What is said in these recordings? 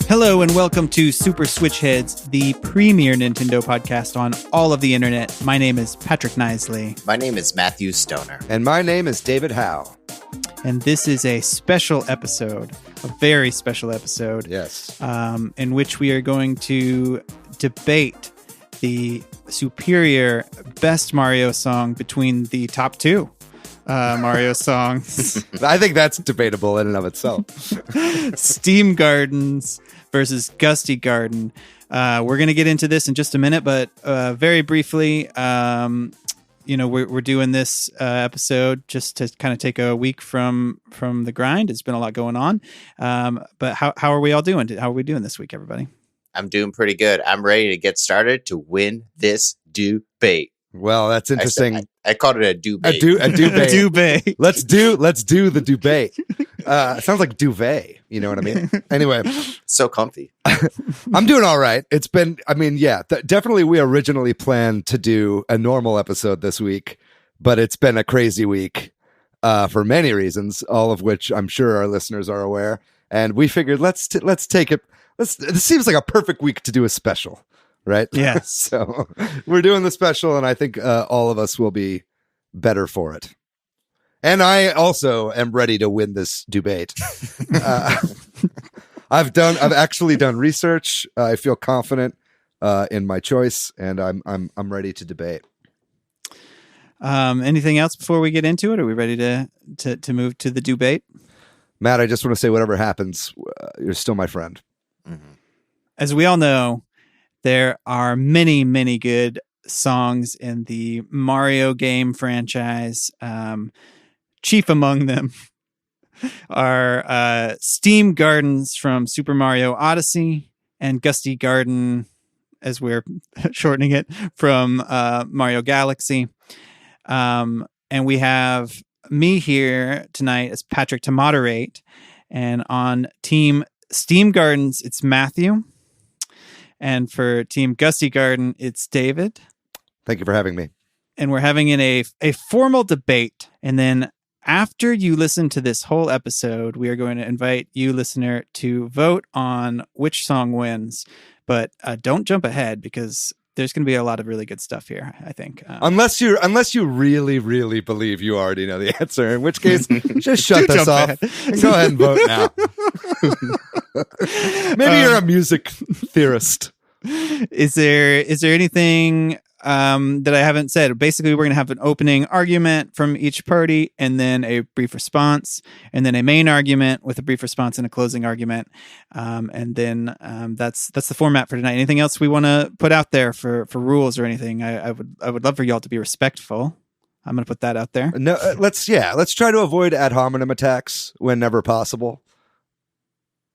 Hello and welcome to Super Switch Headz, the premier Nintendo podcast on all of the internet. My name is Patrick Knisley. My name is Matthew Stoner. And my name is David Howe. And this is a special episode, a very special episode. Yes. In which we are going to debate the superior best Mario song between the top two Mario songs. I think that's debatable in and of itself. Steam Gardens versus Gusty Garden. We're going to get into this in just a minute, but very briefly, we're doing this episode just to kind of take a week from the grind. It's been a lot going on. But how are we all doing? How are we doing this week, everybody? I'm doing pretty good. I'm ready to get started to win this debate. Well, that's interesting. I called it a debate. A debate. Debate. Let's do the debate. It sounds like duvet. You know what I mean? Anyway. So comfy. I'm doing all right. It's been, definitely we originally planned to do a normal episode this week, but it's been a crazy week for many reasons, all of which I'm sure our listeners are aware. And we figured let's take it. This seems like a perfect week to do a special. Right? Yeah. So we're doing the special, and I think all of us will be better for it. And I also am ready to win this debate. I've actually done research. I feel confident in my choice, and I'm ready to debate. Anything else before we get into it? Are we ready to move to the debate? Matt, I just want to say, whatever happens, you're still my friend. Mm-hmm. As we all know, there are many, many good songs in the Mario game franchise. Chief among them are Steam Gardens from Super Mario Odyssey and Gusty Garden, as we're shortening it, from Mario Galaxy. And we have me here tonight as Patrick to moderate. And on Team Steam Gardens, it's Matthew. And for Team Gusty Garden, it's David. Thank you for having me. And we're having a formal debate. And then after you listen to this whole episode, we are going to invite you, listener, to vote on which song wins. But don't jump ahead, because there's going to be a lot of really good stuff here, I think. Unless you really, really believe you already know the answer, in which case, just shut this off and go ahead and vote now. Maybe you're a music theorist. Is there anything that I haven't said? Basically, we're going to have an opening argument from each party, and then a brief response, and then a main argument with a brief response and a closing argument. And then that's the format for tonight. Anything else we want to put out there for rules or anything? I would love for y'all to be respectful. I'm going to put that out there. No, let's try to avoid ad hominem attacks whenever possible.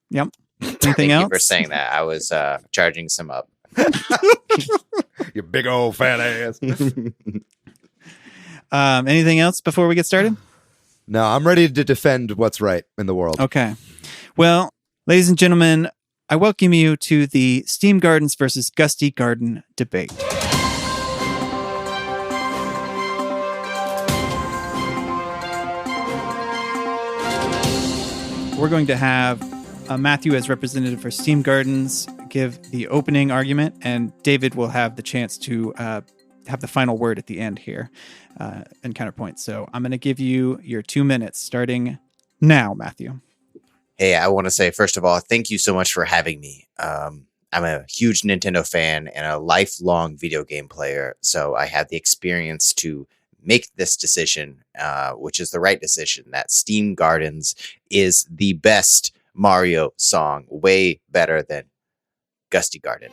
Yep. Thank Anything else? you for saying that. I was charging some up. You big old fat ass. Anything else before we get started? No, I'm ready to defend what's right in the world. Okay. Well, ladies and gentlemen, I welcome you to the Steam Gardens versus Gusty Garden debate. We're going to have Matthew, as representative for Steam Gardens, give the opening argument, and David will have the chance to have the final word at the end here and counterpoint. So I'm going to give you your 2 minutes starting now, Matthew. Hey, I want to say, first of all, thank you so much for having me. I'm a huge Nintendo fan and a lifelong video game player, so I had the experience to make this decision, which is the right decision, that Steam Gardens is the best Mario song, way better than Gusty Garden.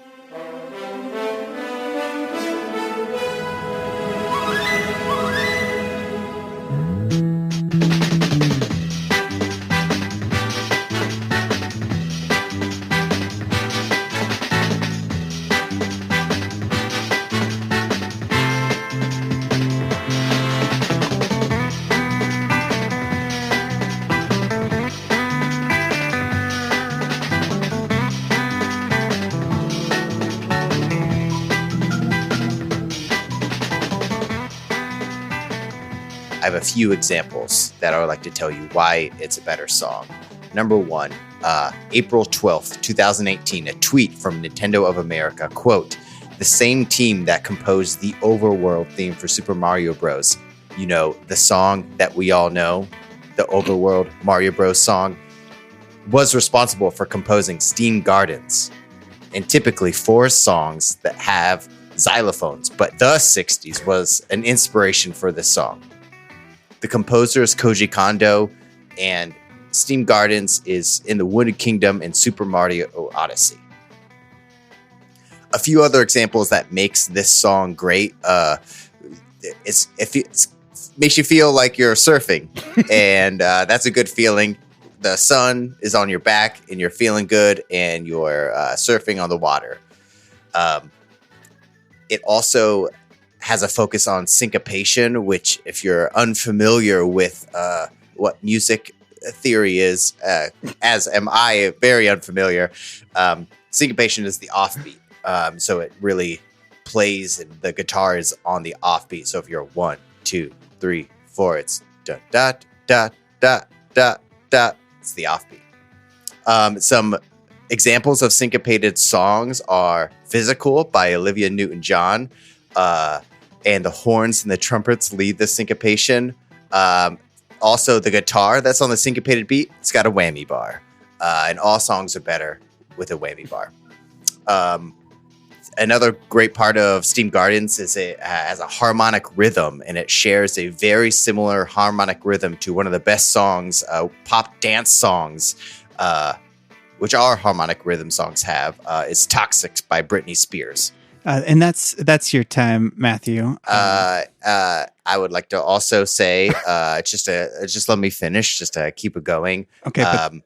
I have a few examples that I would like to tell you why it's a better song. Number one, April 12th, 2018, a tweet from Nintendo of America, quote, "The same team that composed the overworld theme for Super Mario Bros. You know, the song that we all know, the overworld Mario Bros. Song, was responsible for composing Steam Gardens, and typically 4 songs that have xylophones, but the 60s was an inspiration for this song. The composers Koji Kondo, and Steam Gardens is in the Wooded Kingdom in Super Mario Odyssey." A few other examples that makes this song great. It makes you feel like you're surfing, and that's a good feeling. The sun is on your back, and you're feeling good, and you're surfing on the water. It also has a focus on syncopation, which, if you're unfamiliar with what music theory is, as am I, very unfamiliar, syncopation is the offbeat. So it really plays, and the guitar is on the offbeat. So if you're 1, 2, 3, 4, it's da da da da da da. It's the offbeat. Some examples of syncopated songs are "Physical" by Olivia Newton-John, and the horns and the trumpets lead the syncopation. Also, the guitar that's on the syncopated beat, it's got a whammy bar, and all songs are better with a whammy bar. Another great part of Steam Gardens is it has a harmonic rhythm, and it shares a very similar harmonic rhythm to one of the best songs, pop dance songs, which our harmonic rhythm songs have, is "Toxic" by Britney Spears. And that's your time, Matthew. I would like to also say, just let me finish, just to keep it going. Okay,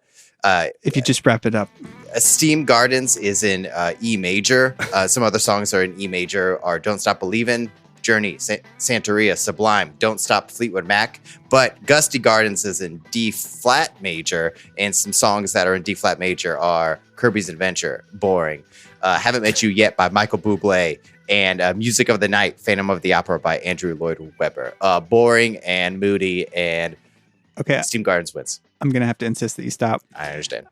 if you just wrap it up. Steam Gardens is in E major. Some other songs are in E major, are "Don't Stop Believin'," "Journey," "Santeria," "Sublime," "Don't Stop," Fleetwood Mac. But Gusty Gardens is in D flat major, and some songs that are in D flat major are "Kirby's Adventure," "Boring," "Haven't Met You Yet" by Michael Bublé, and "Music of the Night," "Phantom of the Opera" by Andrew Lloyd Webber. Boring and moody, and Steam Gardens wins. I'm going to have to insist that you stop. I understand.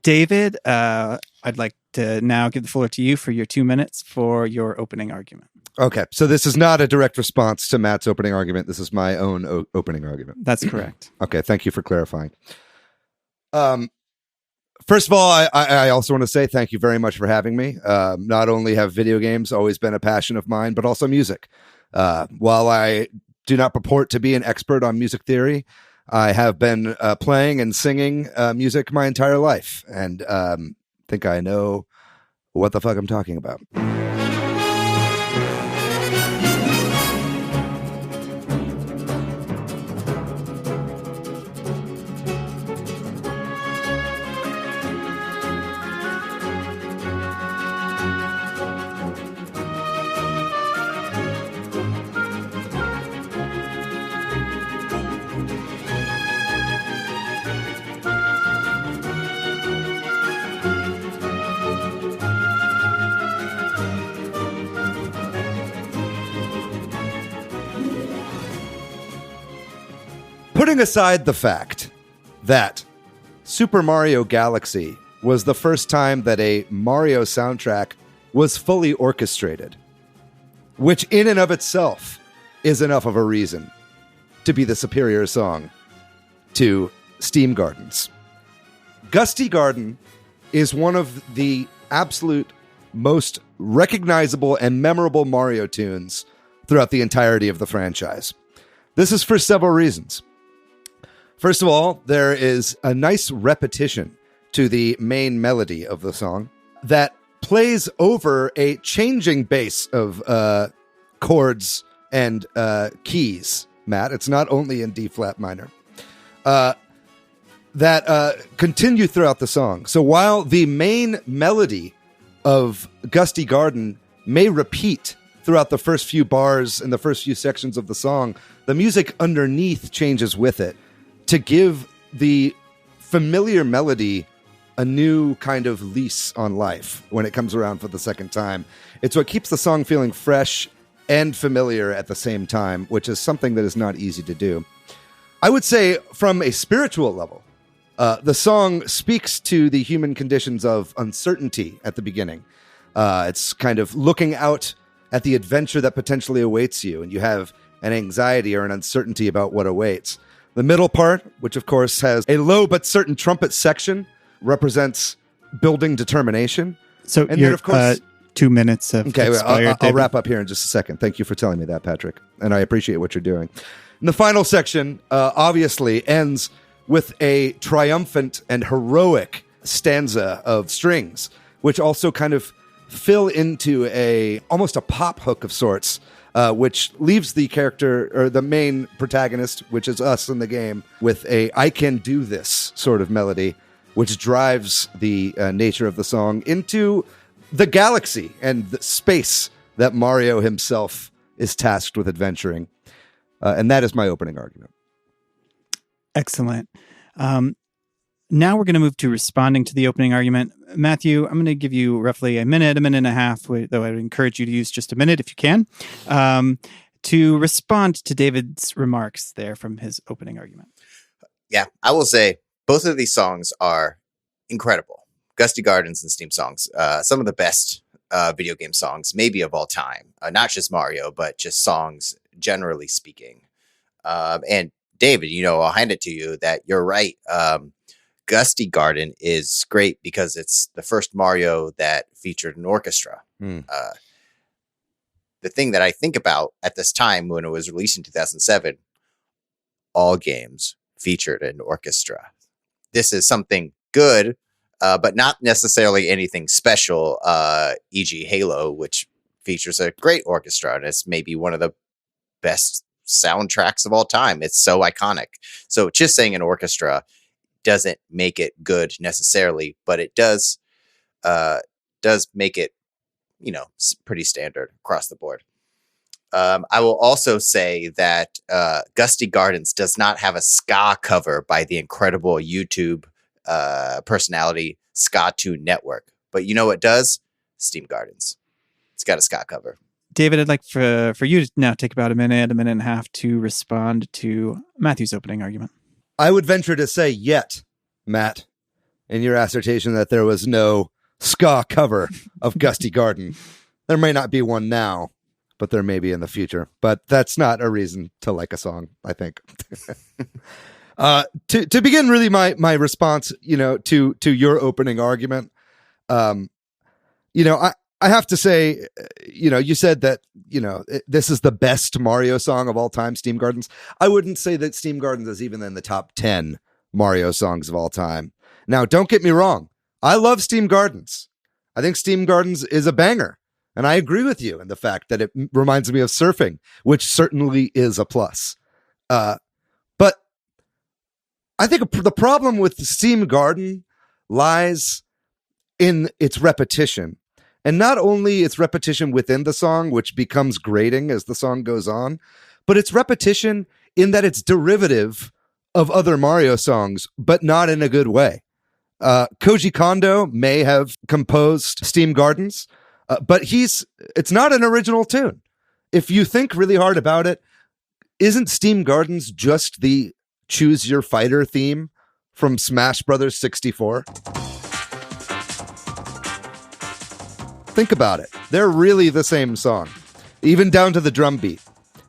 David, I'd like to now give the floor to you for your 2 minutes for your opening argument. Okay, so this is not a direct response to Matt's opening argument. This is my own opening argument. That's correct. Okay, thank you for clarifying. First of all, I also want to say thank you very much for having me. Not only have video games always been a passion of mine, but also music. While I do not purport to be an expert on music theory, I have been playing and singing music my entire life, and think I know what the fuck I'm talking about. Putting aside the fact that Super Mario Galaxy was the first time that a Mario soundtrack was fully orchestrated, which in and of itself is enough of a reason to be the superior song to Steam Gardens. Gusty Garden is one of the absolute most recognizable and memorable Mario tunes throughout the entirety of the franchise. This is for several reasons. First of all, there is a nice repetition to the main melody of the song that plays over a changing bass of chords and keys, Matt. It's not only in D flat minor. That continue throughout the song. So while the main melody of Gusty Garden may repeat throughout the first few bars and the first few sections of the song, the music underneath changes with it to give the familiar melody a new kind of lease on life when it comes around for the second time. It's what keeps the song feeling fresh and familiar at the same time, which is something that is not easy to do. I would say from a spiritual level, the song speaks to the human conditions of uncertainty at the beginning. It's kind of looking out at the adventure that potentially awaits you, and you have an anxiety or an uncertainty about what awaits. The middle part, which of course has a low but certain trumpet section, represents building determination. So and then, of course, 2 minutes have expired. I'll wrap up here in just a second. Thank you for telling me that, Patrick, and I appreciate what you're doing. And the final section obviously ends with a triumphant and heroic stanza of strings, which also kind of fill into almost a pop hook of sorts, which leaves the character or the main protagonist, which is us in the game, with a "I can do this" sort of melody, which drives the nature of the song into the galaxy and the space that Mario himself is tasked with adventuring. And that is my opening argument. Excellent. Now we're going to move to responding to the opening argument. Matthew, I'm going to give you roughly a minute and a half, though I would encourage you to use just a minute if you can, to respond to David's remarks there from his opening argument. Yeah, I will say both of these songs are incredible. Gusty Gardens and Steam songs, some of the best video game songs, maybe of all time. Not just Mario, but just songs generally speaking. And David, I'll hand it to you that you're right. Gusty Garden is great because it's the first Mario that featured an orchestra. The thing that I think about at this time when it was released in 2007, all games featured an orchestra. This is something good, but not necessarily anything special, e.g. Halo, which features a great orchestra, and it's maybe one of the best soundtracks of all time. It's so iconic. So just saying an orchestra doesn't make it good necessarily, but it does make it, pretty standard across the board. I will also say that Gusty Gardens does not have a ska cover by the incredible YouTube personality Ska2 Network. But you know what does? Steam Gardens. It's got a ska cover. David, I'd like for you to now take about a minute and a half to respond to Matthew's opening argument. I would venture to say yet, Matt, in your assertion that there was no ska cover of Gusty Garden. There may not be one now, but there may be in the future. But that's not a reason to like a song, I think. To begin really my response, to your opening argument, I have to say, you said that, this is the best Mario song of all time, Steam Gardens. I wouldn't say that Steam Gardens is even in the top 10 Mario songs of all time. Now, don't get me wrong. I love Steam Gardens. I think Steam Gardens is a banger. And I agree with you in the fact that it reminds me of surfing, which certainly is a plus. But I think the problem with Steam Garden lies in its repetition. And not only its repetition within the song, which becomes grating as the song goes on, but its repetition in that it's derivative of other Mario songs, but not in a good way. Koji Kondo may have composed Steam Gardens, but it's not an original tune. If you think really hard about it, isn't Steam Gardens just the Choose Your Fighter theme from Smash Brothers 64? Think about it. They're really the same song, even down to the drum beat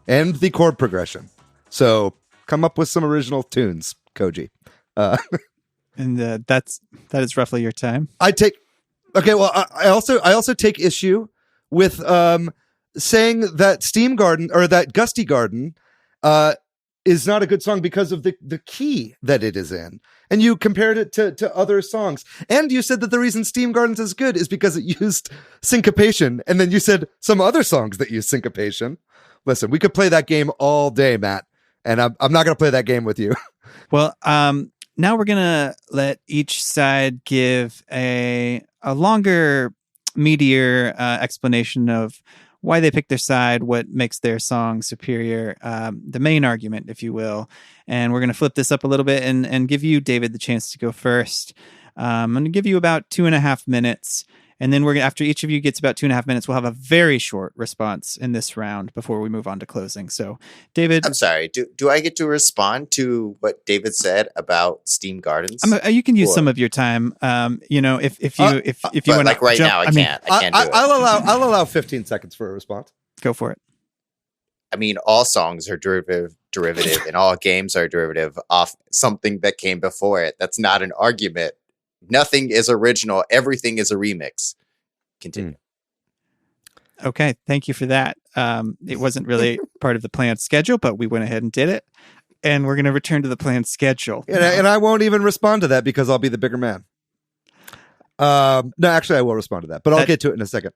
and the chord progression. So come up with some original tunes, Koji. And that is roughly your time. I also take issue with saying that Steam Garden or that Gusty Garden is not a good song because of the key that it is in. And you compared it to other songs. And you said that the reason Steam Gardens is good is because it used syncopation. And then you said some other songs that use syncopation. Listen, we could play that game all day, Matt. And I'm not going to play that game with you. Well, now we're going to let each side give a longer, meatier explanation of why they picked their side, what makes their song superior, the main argument, if you will. And we're going to flip this up a little bit and give you, David, the chance to go first. I'm going to give you about 2.5 minutes. And then we're gonna, after each of you gets about 2.5 minutes, we'll have a very short response in this round before we move on to closing. So, David, I'm sorry. Do I get to respond to what David said about Steam Gardens? you can use some of your time. If you want, like right now, I can't do it. I'll allow 15 seconds for a response. Go for it. I mean, all songs are derivative, and all games are derivative off something that came before it. That's not an argument. Nothing is original. Everything is a remix. Continue. Okay, thank you for that. It wasn't really part of the planned schedule, but we went ahead and did it. And we're going to return to the planned schedule. And I won't even respond to that because I'll be the bigger man. No, actually, I will respond to that, but I'll get to it in a second.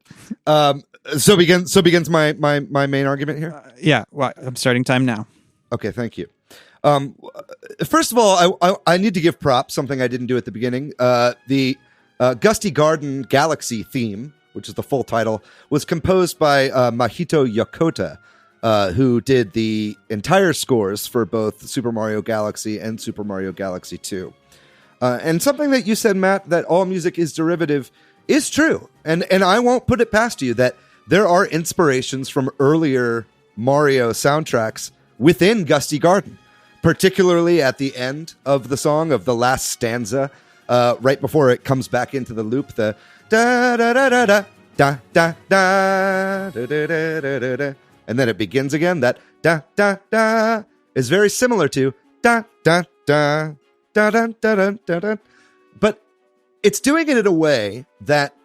So begins my main argument here. Yeah, well, I'm starting time now. Okay, thank you. First of all, I need to give props, something I didn't do at the beginning. The Gusty Garden Galaxy theme, which is the full title, was composed by Mahito Yokota, who did the entire scores for both Super Mario Galaxy and Super Mario Galaxy 2. And something that you said, Matt, that all music is derivative, is true. And I won't put it past you that there are inspirations from earlier Mario soundtracks within Gusty Garden, particularly at the end of the song, of the last stanza, right before it comes back into the loop, the da-da-da-da-da, da-da-da, da-da-da-da-da, and then it begins again. That da-da-da is very similar to da-da-da, da-da-da-da-da, but it's doing it in a way that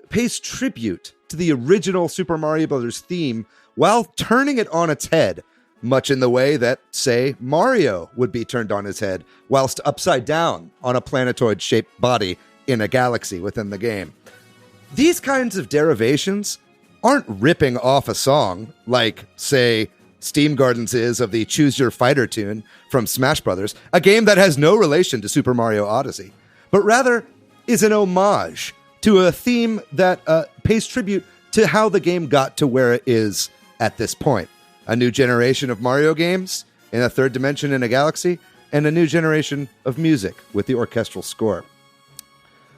pays tribute to the original Super Mario Brothers theme while turning it on its head, much in the way that, say, Mario would be turned on his head whilst upside down on a planetoid-shaped body in a galaxy within the game. These kinds of derivations aren't ripping off a song like, say, Steam Gardens is of the Choose Your Fighter tune from Smash Brothers, a game that has no relation to Super Mario Odyssey, but rather is an homage to a theme that pays tribute to how the game got to where it is at this point. A new generation of Mario games in a third dimension in a galaxy, and a new generation of music with the orchestral score.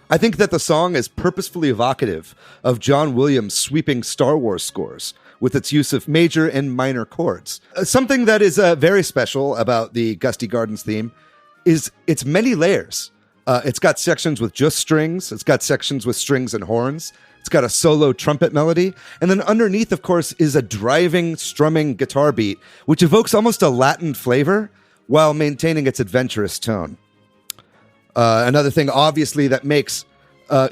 I think that the song is purposefully evocative of John Williams' sweeping Star Wars scores, with its use of major and minor chords. Something that is very special about the Gusty Gardens theme is its many layers. It's got sections with just strings. It's got sections with strings and horns. It's got a solo trumpet melody. And then underneath, of course, is a driving, strumming guitar beat, which evokes almost a Latin flavor while maintaining its adventurous tone. Another thing, obviously, that makes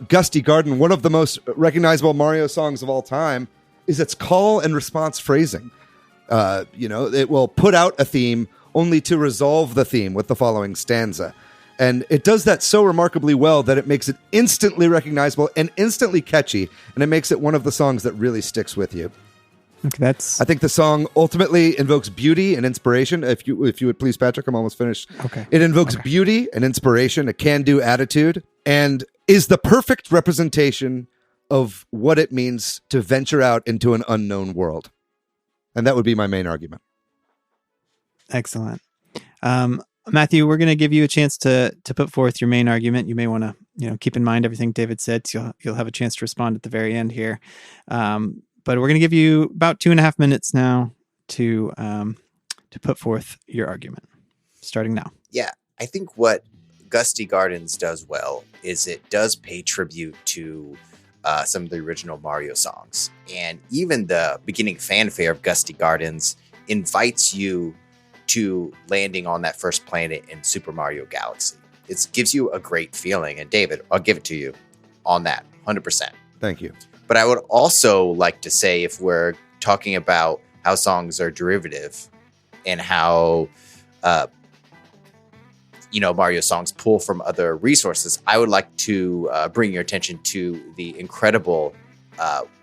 Gusty Garden one of the most recognizable Mario songs of all time is its call and response phrasing. It will put out a theme only to resolve the theme with the following stanza. And it does that so remarkably well that it makes it instantly recognizable and instantly catchy, and it makes it one of the songs that really sticks with you. Okay, I think the song ultimately invokes beauty and inspiration. If you would please, Patrick, I'm almost finished. Okay. It invokes beauty and inspiration, a can-do attitude, and is the perfect representation of what it means to venture out into an unknown world. And that would be my main argument. Excellent. Matthew, we're going to give you a chance to put forth your main argument. You may want to, keep in mind everything David said, so you'll have a chance to respond at the very end here. But we're going to give you about 2.5 minutes now to put forth your argument, starting now. Yeah, I think what Gusty Gardens does well is it does pay tribute to some of the original Mario songs. And even the beginning fanfare of Gusty Gardens invites you to landing on that first planet in Super Mario Galaxy. It gives you a great feeling. And David, I'll give it to you on that, 100%. Thank you. But I would also like to say, if we're talking about how songs are derivative and how, Mario songs pull from other resources, I would like to bring your attention to the incredible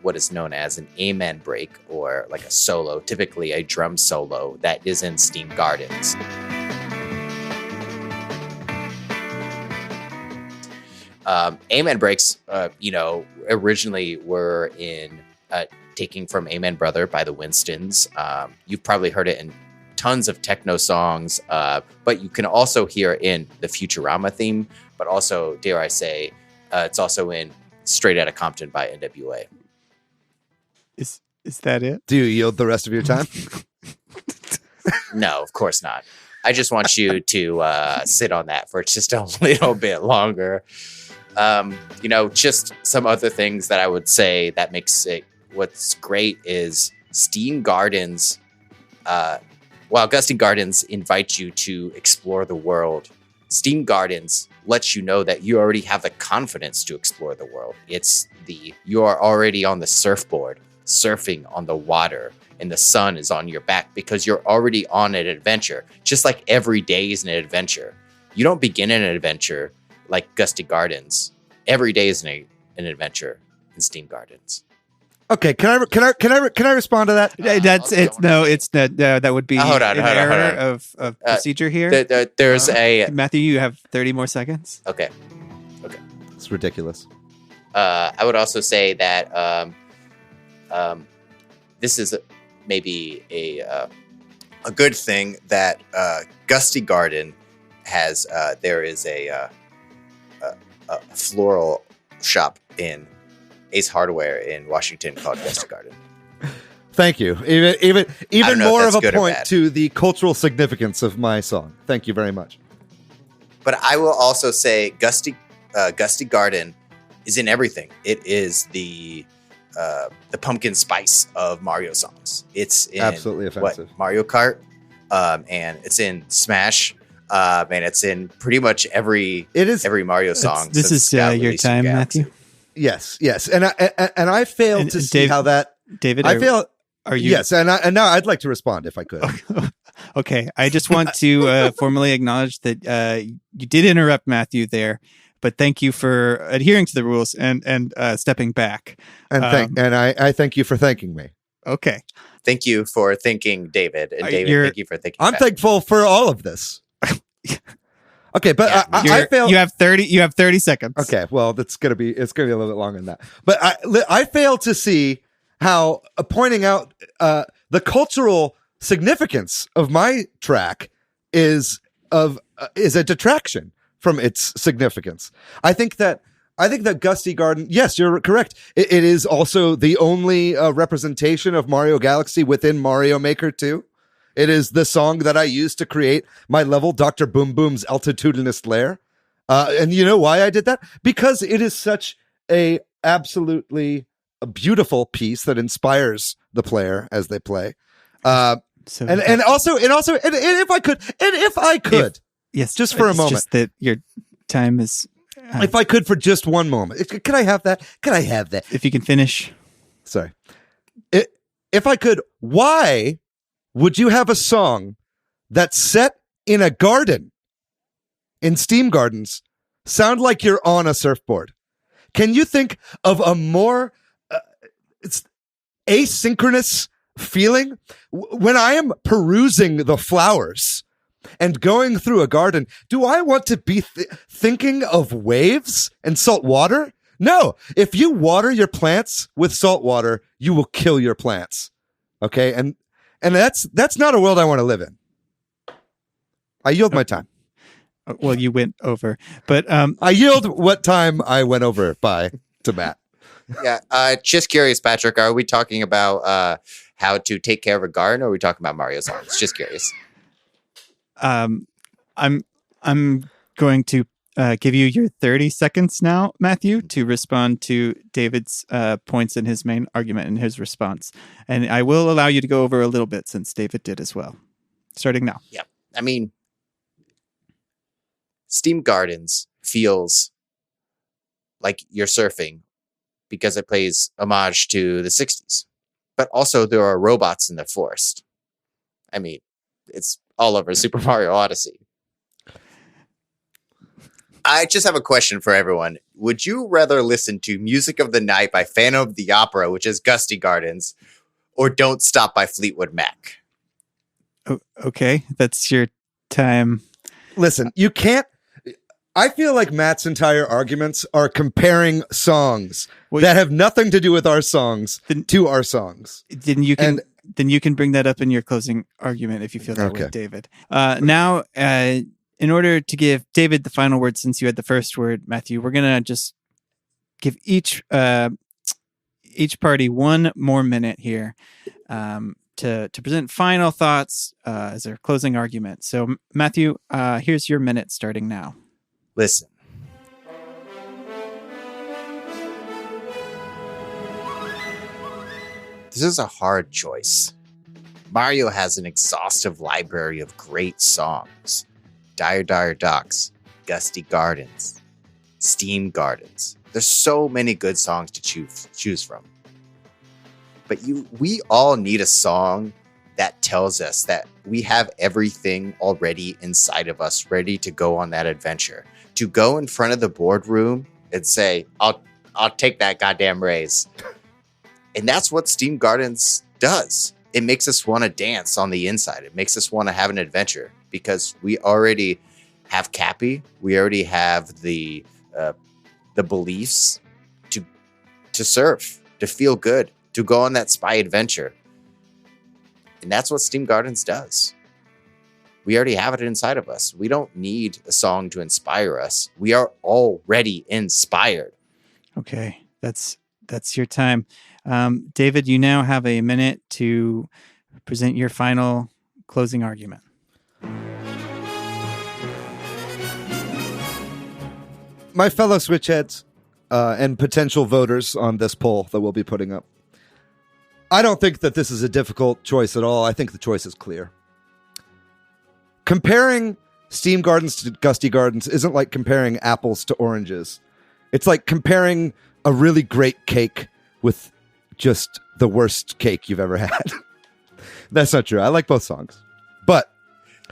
what is known as an amen break, or like a solo, typically a drum solo that is in Steam Gardens. Amen breaks, originally were in taking from Amen Brother by the Winstons. You've probably heard it in tons of techno songs, but you can also hear in the Futurama theme, but also, dare I say, it's also in Straight Outta Compton by NWA. Is that it? Do you yield the rest of your time? No, of course not. I just want you to sit on that for just a little bit longer. Just some other things that I would say that makes it what's great is Steam Gardens. While Gusty Gardens invite you to explore the world, Steam Gardens lets you know that you already have the confidence to explore the world. You are already on the surfboard, surfing on the water, and the sun is on your back because you're already on an adventure. Just like every day is an adventure. You don't begin an adventure like Gusty Gardens. Every day is an adventure in Steam Gardens. Okay, can I respond to that? That would be hold on. error of procedure here. There's Matthew, you have 30 more seconds. Okay. It's ridiculous. I would also say that this is maybe a good thing that Gusty Garden has. There is a floral shop in Ace Hardware in Washington called Gusty Garden. Thank you. Even more of a point bad. to the cultural significance of my song. Thank you very much. But I will also say Gusty Garden is in everything. It is the pumpkin spice of Mario songs. It's in absolutely offensive. Mario Kart, and it's in Smash, and it's in pretty much every Mario song. This is your time, Matthew. Yes, and I failed to see how that. David, I fail. Are you? Yes, and now I'd like to respond if I could. Okay, I just want to formally acknowledge that you did interrupt Matthew there, but thank you for adhering to the rules and stepping back. And I thank you for thanking me. Okay, thank you for thanking David, and David, thank you for thanking. I'm thankful for all of this. Okay, but yeah, I failed. You have 30. You have 30 seconds. Okay, well, it's gonna be a little bit longer than that. But I failed to see how pointing out the cultural significance of my track is a detraction from its significance. I think that Gusty Garden. Yes, you're correct. It is also the only representation of Mario Galaxy within Mario Maker 2. It is the song that I used to create my level, Dr. Boom Boom's Altitudinous Lair. And you know why I did that? Because it is such a beautiful piece that inspires the player as they play. If I could, yes, just for a moment, just that your time is. If I could for just one moment, can I have that? If you can finish. Sorry. If I could, why would you have a song that's set in a garden in Steam Gardens sound like you're on a surfboard? Can you think of a more asynchronous feeling? When I am perusing the flowers and going through a garden, do I want to be thinking of waves and salt water? No. If you water your plants with salt water, you will kill your plants. Okay? And that's not a world I want to live in. I yield my time. Well, you went over, but I yield what time I went over by to Matt. Yeah, just curious, Patrick. Are we talking about how to take care of a garden, or are we talking about Mario songs? Just curious. I'm going to give you your 30 seconds now, Matthew, to respond to David's points in his main argument and his response. And I will allow you to go over a little bit since David did as well. Starting now. Yeah. I mean, Steam Gardens feels like you're surfing because it plays homage to the 60s. But also there are robots in the forest. I mean, it's all over Super Mario Odyssey. I just have a question for everyone. Would you rather listen to Music of the Night by Phantom of the Opera, which is Gusty Gardens, or Don't Stop by Fleetwood Mac? Oh, okay, that's your time. Listen, you can't. I feel like Matt's entire arguments are comparing songs that have nothing to do with our songs to our songs. Then you can bring that up in your closing argument if you feel that way, David. Now, in order to give David the final word, since you had the first word, Matthew, we're going to just give each party one more minute here to present final thoughts as their closing argument. So, Matthew, here's your minute starting now. Listen. This is a hard choice. Mario has an exhaustive library of great songs. Dire Docks, Gusty Gardens, Steam Gardens. There's so many good songs to choose from. But we all need a song that tells us that we have everything already inside of us, ready to go on that adventure. To go in front of the boardroom and say, I'll take that goddamn raise. And that's what Steam Gardens does. It makes us want to dance on the inside. It makes us want to have an adventure because we already have Cappy. We already have the beliefs to surf, to feel good, to go on that spy adventure. And that's what Steam Gardens does. We already have it inside of us. We don't need a song to inspire us. We are already inspired. Okay, that's your time. David, you now have a minute to present your final closing argument. My fellow Switch Heads and potential voters on this poll that we'll be putting up, I don't think that this is a difficult choice at all. I think the choice is clear. Comparing Steam Gardens to Gusty Gardens isn't like comparing apples to oranges. It's like comparing a really great cake with just the worst cake you've ever had. That's not true. I like both songs. But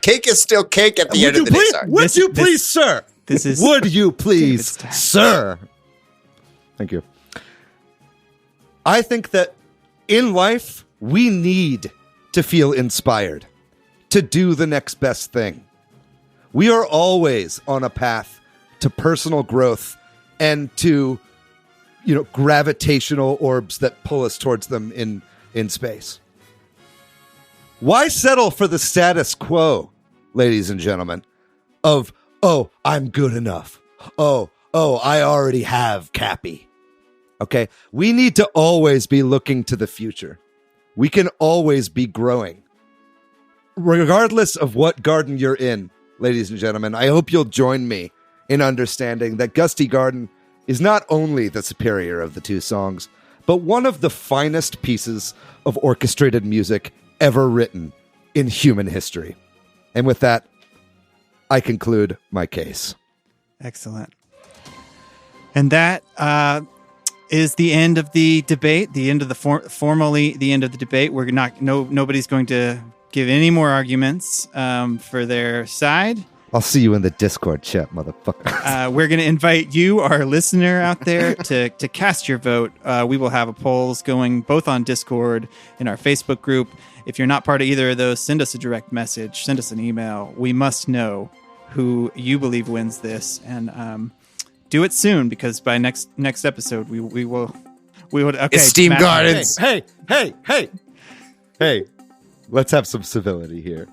cake is still cake at the end of the day. Sorry. Would you please, sir? Would you please, sir? Thank you. I think that in life, we need to feel inspired to do the next best thing. We are always on a path to personal growth and to, gravitational orbs that pull us towards them in space. Why settle for the status quo, ladies and gentlemen, of, I'm good enough. I already have Cappy. Okay? We need to always be looking to the future. We can always be growing. Regardless of what garden you're in, ladies and gentlemen, I hope you'll join me in understanding that Gusty Garden is not only the superior of the two songs, but one of the finest pieces of orchestrated music ever written in human history. And with that, I conclude my case. Excellent. And that is the end of the debate, the end of the formally the end of the debate. We're nobody's going to give any more arguments for their side. I'll see you in the Discord chat, motherfucker. We're going to invite you, our listener out there, to cast your vote. We will have polls going both on Discord and our Facebook group. If you're not part of either of those, send us a direct message, send us an email. We must know who you believe wins this, and do it soon because by next episode we will. Okay, it's Steam Gardens. Hey! Let's have some civility here.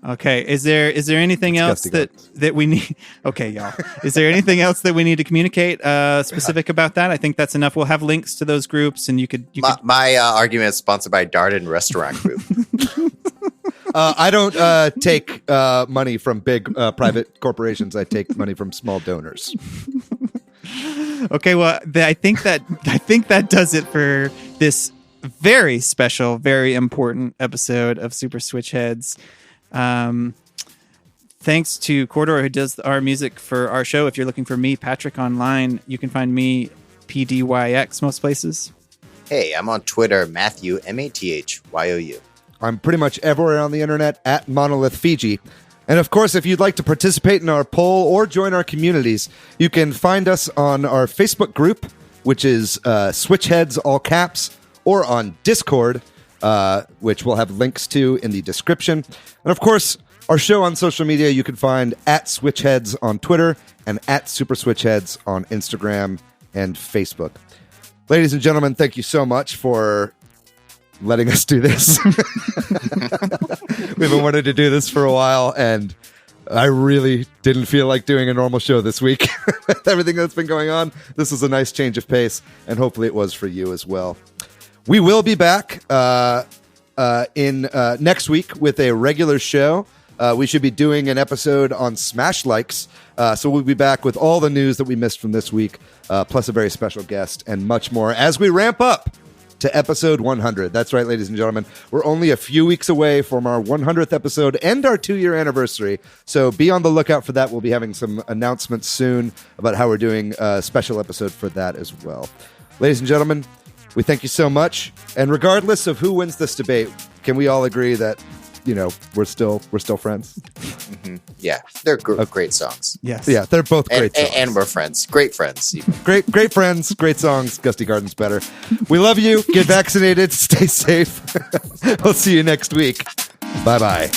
Okay, is there anything else that we need? Okay, y'all. Is there anything else that we need to communicate specific about that? I think that's enough. We'll have links to those groups, and you could. My argument is sponsored by Darden Restaurant Group. I don't take money from big private corporations. I take money from small donors. Okay, well, I think that does it for this very special, very important episode of Super Switch Headz. Thanks to Corridor, who does our music for our show. If you're looking for me, Patrick, online, you can find me PDYX most places. Hey, I'm on Twitter, Matthew, MATHYOU. I'm pretty much everywhere on the internet at Monolith Fiji. And of course, if you'd like to participate in our poll or join our communities, you can find us on our Facebook group, which is Switch Headz, all caps, or on Discord, which we'll have links to in the description. And of course, our show on social media, you can find at Switch Headz on Twitter and at Super Switch Headz on Instagram and Facebook. Ladies and gentlemen, thank you so much for letting us do this. We've been wanting to do this for a while, and I really didn't feel like doing a normal show this week. Everything that's been going on, this was a nice change of pace, and hopefully it was for you as well. We will be back in next week with a regular show. We should be doing an episode on Smash Likes, so we'll be back with all the news that we missed from this week, plus a very special guest and much more as we ramp up to episode 100. That's right, ladies and gentlemen. We're only a few weeks away from our 100th episode and our 2-year anniversary, so be on the lookout for that. We'll be having some announcements soon about how we're doing a special episode for that as well. Ladies and gentlemen, we thank you so much, and regardless of who wins this debate, can we all agree that, you know, we're still friends? Mm-hmm. Yeah, they're great songs. Yes. Yeah, they're both great songs. And we're friends. Great friends. Even. Great friends, great songs. Gusty Garden's better. We love you. Get vaccinated. Stay safe. We'll see you next week. Bye-bye.